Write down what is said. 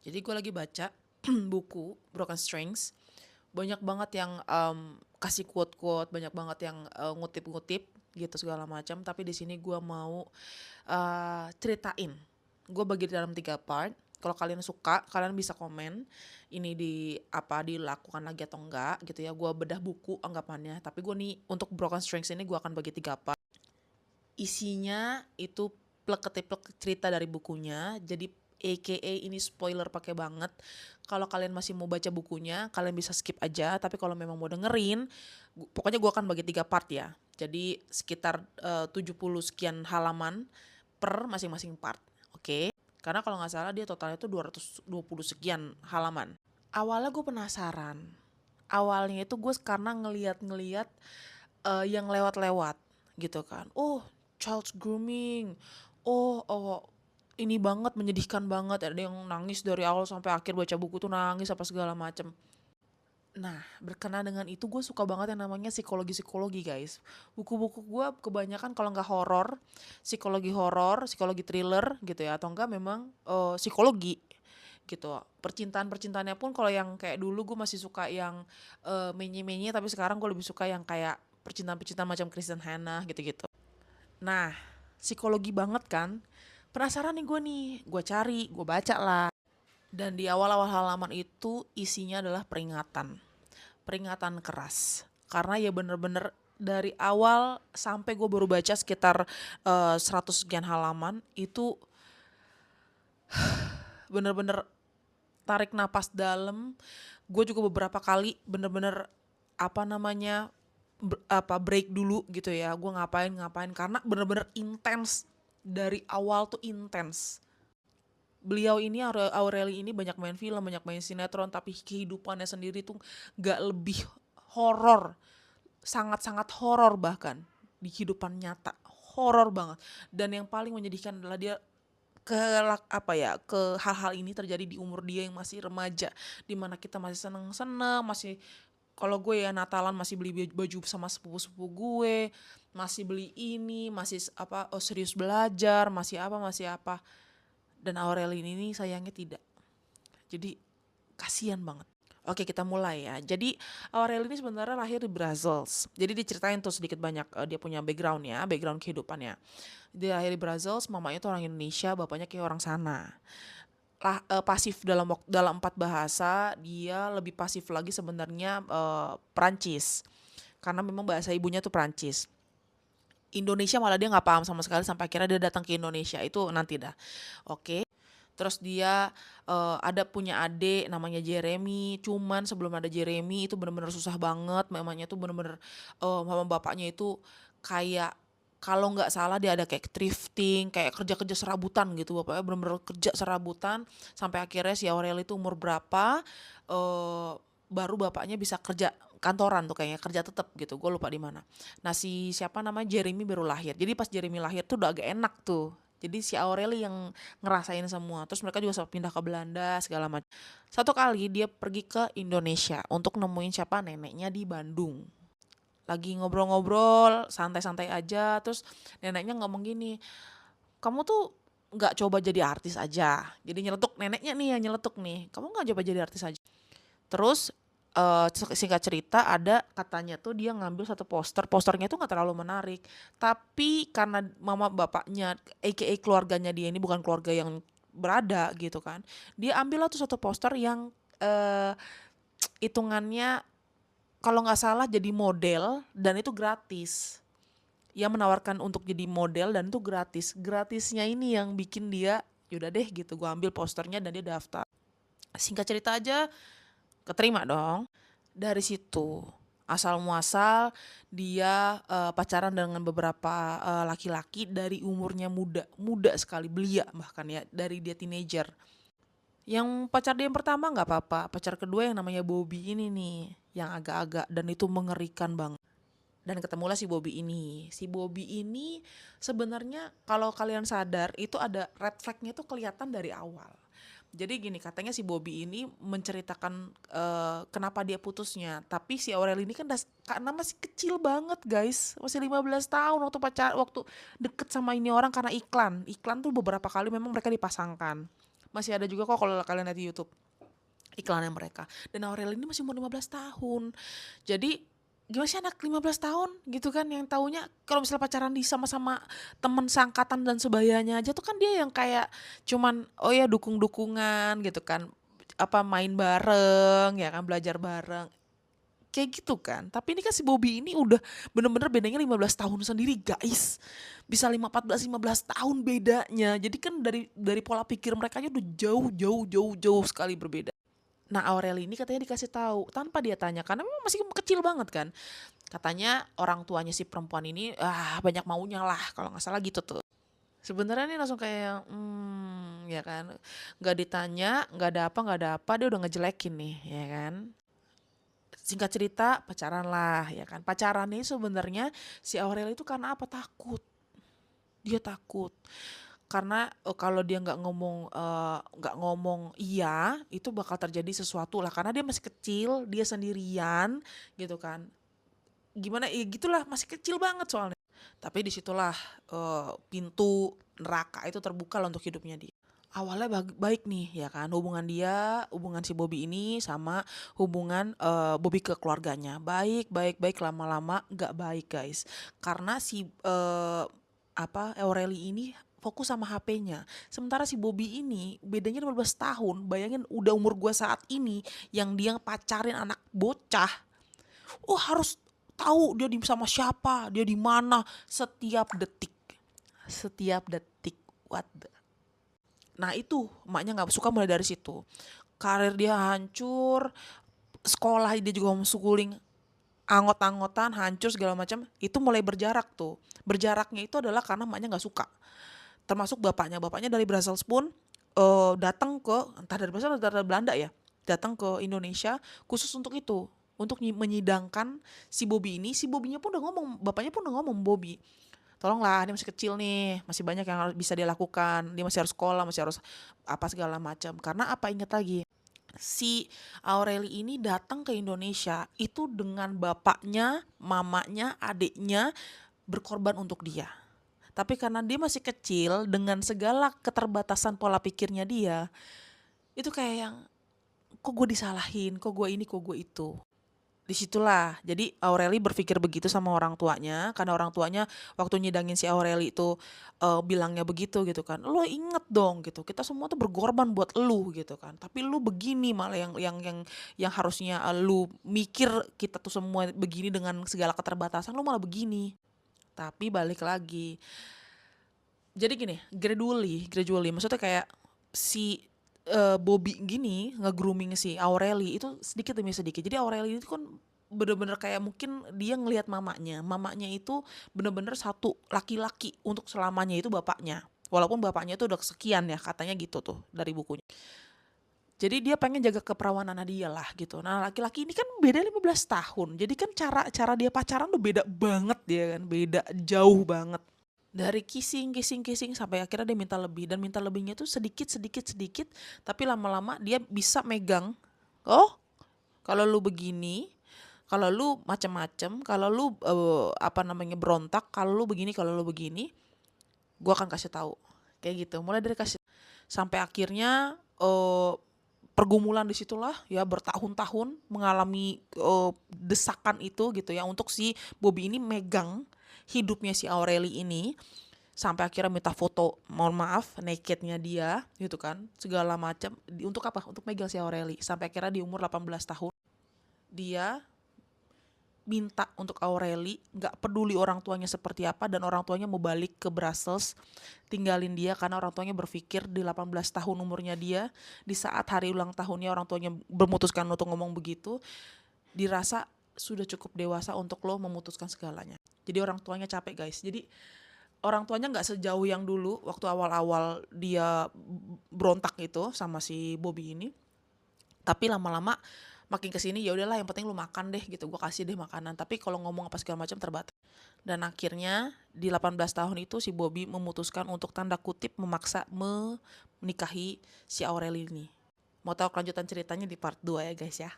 Jadi gue lagi baca buku Broken Strings. Banyak banget yang kasih quote-quote, banyak banget yang ngutip-ngutip gitu segala macam. Tapi di sini gue mau ceritain. Gue bagi dalam 3 part. Kalau kalian suka, kalian bisa komen ini di apa dilakukan lagi atau enggak gitu ya. Gue bedah buku anggapannya. Tapi gue nih untuk Broken Strings ini gue akan bagi 3 part. Isinya itu plek-ketip cerita dari bukunya. Jadi AKA ini spoiler pakai banget. Kalau kalian masih mau baca bukunya, kalian bisa skip aja. Tapi kalau memang mau dengerin, pokoknya gue akan bagi 3 part ya. Jadi sekitar 70 sekian halaman per masing-masing part. Oke? Karena kalau nggak salah dia totalnya itu 220 sekian halaman. Awalnya gue penasaran. Awalnya itu gue karena ngeliat-ngeliat yang lewat-lewat gitu kan. Oh, child grooming. Oh, ini banget menyedihkan banget. Ada yang nangis dari awal sampai akhir baca buku tuh nangis apa segala macem. Nah, berkenaan dengan itu gue suka banget yang namanya psikologi-psikologi guys. Buku-buku gue kebanyakan kalau nggak horor, psikologi thriller gitu ya, atau enggak memang psikologi gitu. Percintaan-percintaannya pun kalau yang kayak dulu gue masih suka yang menye-menye, tapi sekarang gue lebih suka yang kayak percintaan-percintaan macam Kristen Hannah gitu-gitu. Nah, psikologi banget kan. Penasaran gue cari, gue baca lah. Dan di awal-awal halaman itu isinya adalah peringatan. Peringatan keras. Karena ya bener-bener dari awal sampai gue baru baca sekitar 100 sekian halaman itu bener-bener tarik napas dalam. Gue juga beberapa kali bener-bener apa namanya break dulu gitu ya. Gue ngapain karena bener-bener intens, dari awal tuh intens. Beliau ini Aureli ini banyak main film, banyak main sinetron, tapi kehidupannya sendiri tuh gak lebih horor, sangat-sangat horor bahkan di kehidupan nyata, horor banget. Dan yang paling menyedihkan adalah dia ke ke hal-hal ini terjadi di umur dia yang masih remaja, dimana kita masih seneng-seneng, masih kalau gue ya Natalan masih beli baju sama sepupu-sepupu gue, masih beli ini, masih serius belajar, masih apa. Dan Aurelien ini sayangnya tidak. Jadi kasihan banget. Oke, kita mulai ya. Jadi Aurel ini sebenarnya lahir di Brazils. Jadi diceritain tuh sedikit banyak dia punya background ya, background kehidupannya. Dia lahir di Brazils, mamanya tuh orang Indonesia, bapaknya kayak orang sana. Pasif dalam 4 bahasa, dia lebih pasif lagi sebenarnya Perancis. Karena memang bahasa ibunya tuh Perancis. Indonesia malah dia nggak paham sama sekali sampai akhirnya dia datang ke Indonesia. Itu nanti dah. Oke. Terus dia ada punya adik namanya Jeremy. Cuman sebelum ada Jeremy itu bener-bener susah banget. Mamanya tuh bener-bener mama bapaknya itu kayak kalau nggak salah dia ada kayak thrifting, kayak kerja-kerja serabutan gitu. Bapaknya bener-bener kerja serabutan sampai akhirnya si Aurel itu umur berapa baru bapaknya bisa kerja kantoran tuh kayaknya, kerja tetap gitu. Gue lupa di mana. Nah, si siapa namanya Jeremy baru lahir. Jadi pas Jeremy lahir tuh udah agak enak tuh. Jadi si Aureli yang ngerasain semua. Terus mereka juga sempat pindah ke Belanda segala macam. Satu kali dia pergi ke Indonesia untuk nemuin siapa neneknya di Bandung. Lagi ngobrol-ngobrol, santai-santai aja. Terus neneknya ngomong gini, kamu tuh nggak coba jadi artis aja. Jadi nyeletuk neneknya nih yang nyeletuk nih. Kamu nggak coba jadi artis aja. Terus singkat cerita ada katanya tuh dia ngambil satu posternya tuh nggak terlalu menarik, tapi karena mama bapaknya aka keluarganya dia ini bukan keluarga yang berada gitu kan, dia ambil lah tuh satu poster yang hitungannya kalau nggak salah jadi model dan itu gratis. Ia menawarkan untuk jadi model dan itu gratisnya ini yang bikin dia yaudah deh gitu, gue ambil posternya dan dia daftar. Singkat cerita aja keterima dong. Dari situ asal muasal dia pacaran dengan beberapa laki-laki dari umurnya muda sekali, belia bahkan ya, dari dia teenager. Yang pacar dia yang pertama nggak apa-apa, pacar kedua yang namanya Bobby ini nih yang agak-agak, dan itu mengerikan banget. Dan ketemulah si Bobby ini. Si Bobby ini sebenarnya kalau kalian sadar itu ada red flagnya tuh kelihatan dari awal. Jadi gini, katanya si Bobby ini menceritakan kenapa dia putusnya. Tapi si Aurel ini kan karena masih kecil banget guys. Masih 15 tahun waktu deket sama ini orang karena iklan. Iklan tuh beberapa kali memang mereka dipasangkan. Masih ada juga kok kalau kalian lihat di YouTube iklannya mereka. Dan Aurel ini masih umur 15 tahun. Jadi gimana sih anak 15 tahun gitu kan yang taunya kalau misalnya pacaran di sama-sama temen seangkatan dan sebayanya aja tuh kan dia yang kayak cuman oh ya dukung-dukungan gitu kan, apa main bareng ya kan, belajar bareng kayak gitu kan. Tapi ini kan si Bobby ini udah bener-bener bedanya 15 tahun sendiri guys, bisa 15 tahun bedanya. Jadi kan dari pola pikir mereka aja udah jauh sekali berbeda. Nah Aurel ini katanya dikasih tahu tanpa dia tanya karena memang masih kecil banget kan. Katanya orang tuanya si perempuan ini banyak maunya lah kalau nggak salah gitu tuh. Sebenarnya nih langsung kayak ya kan, nggak ditanya, nggak ada apa dia udah ngejelekin nih ya kan. Singkat cerita pacaran lah ya kan. Pacaran nih sebenarnya si Aurel itu karena apa? Takut. Dia takut karena kalau dia nggak ngomong iya itu bakal terjadi sesuatu lah karena dia masih kecil, dia sendirian gitu kan. Gimana ya gitulah, masih kecil banget soalnya. Tapi disitulah pintu neraka itu terbuka lah untuk hidupnya dia. Awalnya baik nih ya kan, hubungan si Bobby ini sama hubungan Bobby ke keluarganya. Baik, lama-lama nggak baik guys. Karena si Aureli ini fokus sama HP-nya. Sementara si Bobby ini bedanya 15 tahun. Bayangin udah umur gue saat ini yang dia pacarin anak bocah. Oh harus tahu dia sama siapa, dia di mana setiap detik. Setiap detik. What the... Nah itu emaknya nggak suka mulai dari situ. Karir dia hancur, sekolah dia juga homeschooling anggot-anggotan hancur segala macam, itu mulai berjarak tuh. Berjaraknya itu adalah karena emaknya nggak suka. Termasuk bapaknya dari Brussels pun datang ke entah dari Brussels atau dari Belanda ya, datang ke Indonesia khusus untuk itu, untuk menyidangkan si Bobby ini. Si Bobbynya pun udah ngomong, bapaknya pun udah ngomong, Bobby tolonglah dia masih kecil nih, masih banyak yang harus bisa dia lakukan, dia masih harus sekolah, masih harus apa segala macam. Karena apa, ingat lagi si Aureli ini datang ke Indonesia itu dengan bapaknya, mamanya, adiknya berkorban untuk dia. Tapi karena dia masih kecil dengan segala keterbatasan pola pikirnya dia, itu kayak yang kok gue disalahin, kok gue ini, kok gue itu. Disitulah jadi Aureli berpikir begitu sama orang tuanya karena orang tuanya waktu nyidangin si Aureli itu bilangnya begitu gitu kan, lo inget dong gitu, kita semua tuh berkorban buat lu gitu kan, tapi lu begini malah yang harusnya lu mikir kita tuh semua begini dengan segala keterbatasan, lu malah begini. Tapi balik lagi, jadi gini, gradually maksudnya kayak si Bobby gini nge-grooming si Aureli itu sedikit demi sedikit. Jadi Aureli itu kan bener-bener kayak mungkin dia ngelihat mamanya itu bener-bener satu laki-laki untuk selamanya itu bapaknya. Walaupun bapaknya itu udah kesekian ya katanya gitu tuh dari bukunya. Jadi dia pengen jaga keperawanan dia lah gitu. Nah laki-laki ini kan beda 15 tahun. Jadi kan cara dia pacaran tuh beda banget dia kan. Beda jauh banget. Dari kissing sampai akhirnya dia minta lebih, dan minta lebihnya tuh sedikit tapi lama-lama dia bisa megang. Oh, kalau lu begini, kalau lu macem-macem, kalau lu berontak, kalau lu begini, gua akan kasih tahu. Kayak gitu. Mulai dari kasih sampai akhirnya pergumulan disitulah ya, bertahun-tahun mengalami desakan itu gitu ya untuk si Bobby ini megang hidupnya si Aureli ini, sampai akhirnya minta foto, mohon maaf, nakednya dia gitu kan, segala macam untuk apa, untuk megang si Aureli. Sampai akhirnya di umur 18 tahun dia minta untuk Aureli, nggak peduli orang tuanya seperti apa, dan orang tuanya mau balik ke Brussels tinggalin dia karena orang tuanya berpikir di 18 tahun umurnya dia, di saat hari ulang tahunnya orang tuanya memutuskan untuk ngomong begitu, dirasa sudah cukup dewasa untuk lo memutuskan segalanya. Jadi orang tuanya capek guys. Jadi orang tuanya nggak sejauh yang dulu waktu awal-awal dia berontak itu sama si Bobby ini. Tapi lama-lama makin kesini ya udahlah, yang penting lu makan deh gitu, gue kasih deh makanan. Tapi kalau ngomong apa segala macam terbatas. Dan akhirnya di 18 tahun itu si Bobby memutuskan untuk tanda kutip memaksa menikahi si Aureli ini. Mau tahu kelanjutan ceritanya di part 2 ya guys ya.